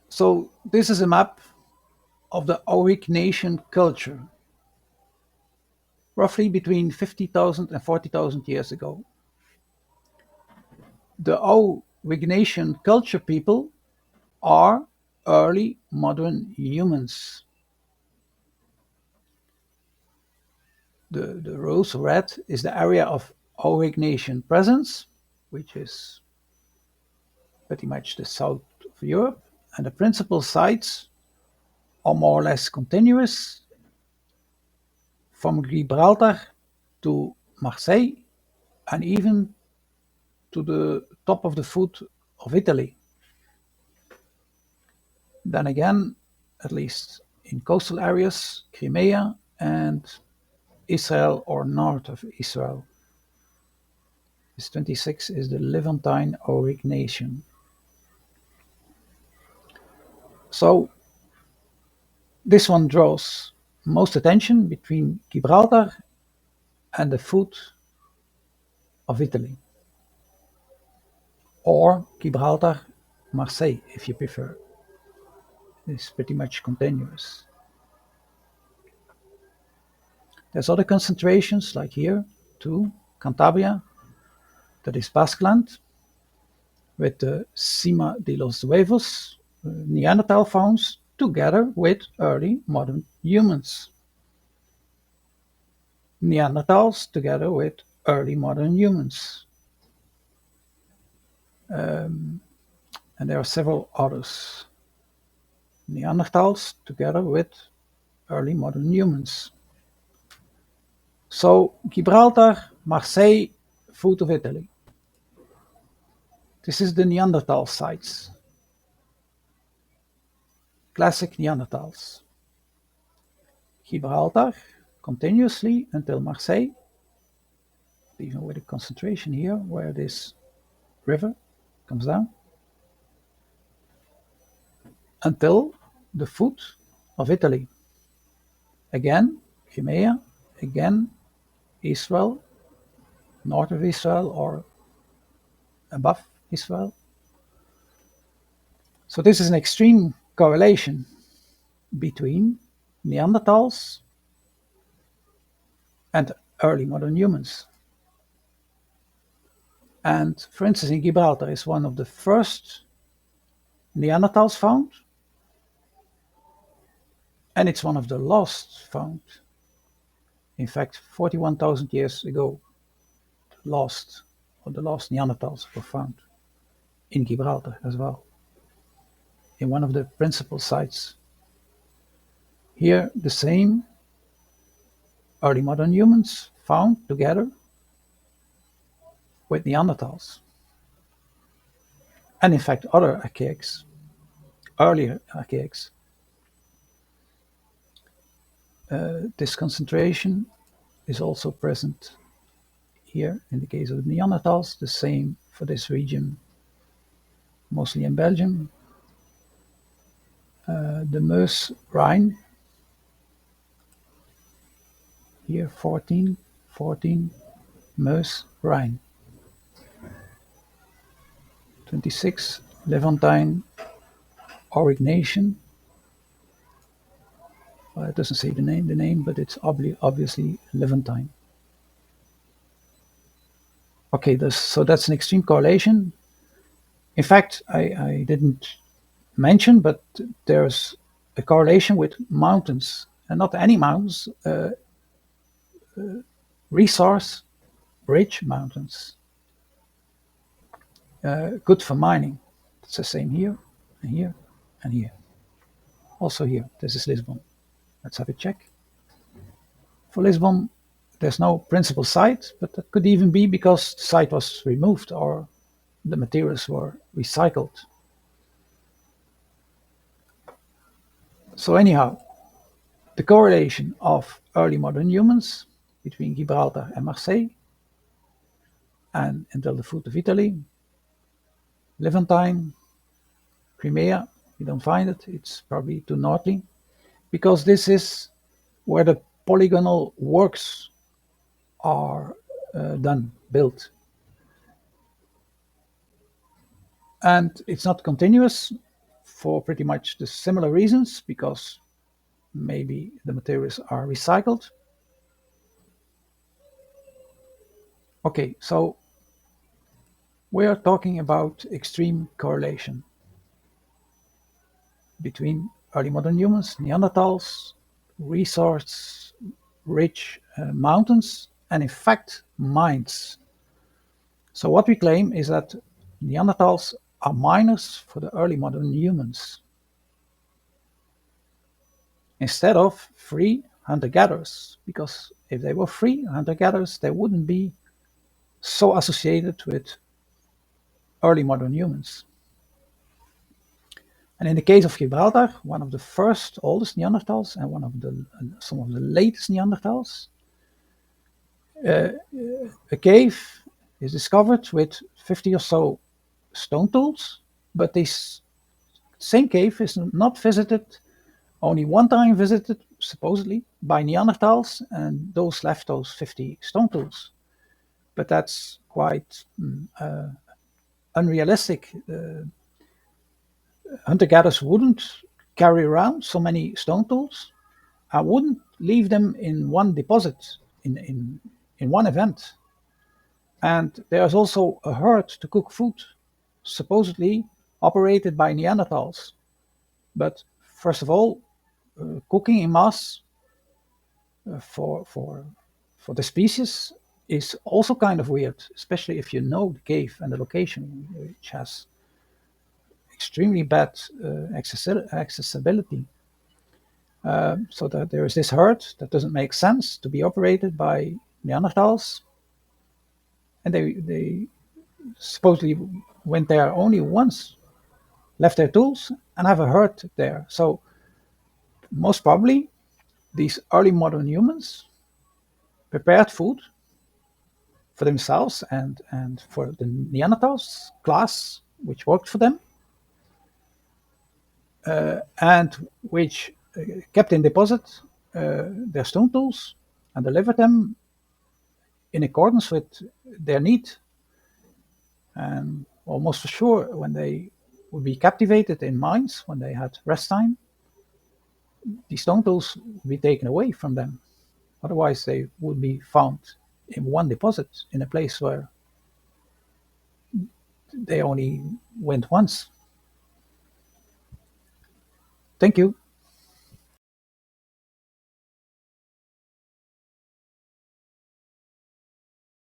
So this is a map of the Aurignacian-Culture, roughly between 50,000 and 40,000 years ago. The Aurignacian-Culture people are early modern humans. The rose red is the area of Aurignacian presence, which is pretty much the south of Europe, and the principal sites are more or less continuous from Gibraltar to Marseille and even to the top of the foot of Italy. Then again, at least in coastal areas, Crimea and Israel or north of Israel. This 26 is the Levantine Aurignacian. So this one draws most attention between Gibraltar and the foot of Italy, or Gibraltar, Marseille, if you prefer. It's pretty much continuous. There's other concentrations like here too, Cantabria, that is Basque-Land, with the Sima-de-los-Huesos Neanderthal founds together with early modern humans. Neanderthals together with early modern humans. And there are several others. Neanderthals together with early modern humans. So Gibraltar, Marseille, foot of Italy. This is the Neanderthal sites. Classic Neanderthals. Gibraltar, continuously until Marseille, even with a concentration here where this river comes down, until the foot of Italy. Again, Crimea, again, Israel, north of Israel or above Israel. So this is an extreme correlation between Neanderthals and early modern humans. And for instance, in Gibraltar is one of the first Neanderthals found, and it's one of the last found. In fact, 41,000 years ago, the last Neanderthals were found in Gibraltar as well, in one of the principal sites. Here, the same early modern humans found together with Neanderthals. And in fact, other archaics, earlier archaics. This concentration is also present here in the case of the Neanderthals, the same for this region, mostly in Belgium. The Meuse Rhine, here 14, Meuse Rhine. 26, Levantine Aurignacian. Well, it doesn't say the name, but it's obviously Levantine. Okay, so that's an extreme correlation. In fact, I didn't mention, but there's a correlation with mountains, and not any mountains, resource-rich mountains. Good for mining. It's the same here, and here, and here. Also here, this is Lisbon. Let's have a check. For Lisbon, there's no principal site, but that could even be because the site was removed or the materials were recycled. So anyhow, the correlation of early modern humans between Gibraltar and Marseille and until the foot of Italy, Levantine, Crimea, you don't find it, it's probably too northy, because this is where the Polygonal-Works are built. And it's not continuous for pretty much the similar reasons, because maybe the materials are recycled. Okay, so we are talking about extreme correlation between early modern humans, Neanderthals, resource-rich mountains, and in fact, mines. So what we claim is that Neanderthals are miners for the early modern humans, instead of free hunter-gatherers, because if they were free hunter-gatherers, they wouldn't be so associated with early modern humans. And in the case of Gibraltar, one of the first oldest Neanderthals and some of the latest Neanderthals, a cave is discovered with 50 or so stone tools, but this same cave is not visited, only one time visited, supposedly, by Neanderthals, and those left those 50 stone tools. But that's quite unrealistic. Hunter-gatherers wouldn't carry around so many stone tools. I wouldn't leave them in one deposit, in one event. And there's also a herd to cook food, supposedly operated by Neanderthals. But first of all, cooking in mass for the species is also kind of weird, especially if you know the cave and the location, which has extremely bad accessibility. So that there is this herd that doesn't make sense to be operated by Neanderthals, and they supposedly went there only once, left their tools, and have a herd there. So most probably these early modern humans prepared food for themselves and for the Neanderthals class, which worked for them, and which kept in deposit their stone tools and delivered them in accordance with their need. And almost for sure, when they would be captivated in mines, when they had rest time, the stone tools would be taken away from them. Otherwise, they would be found in one deposit in a place where they only went once. Thank you.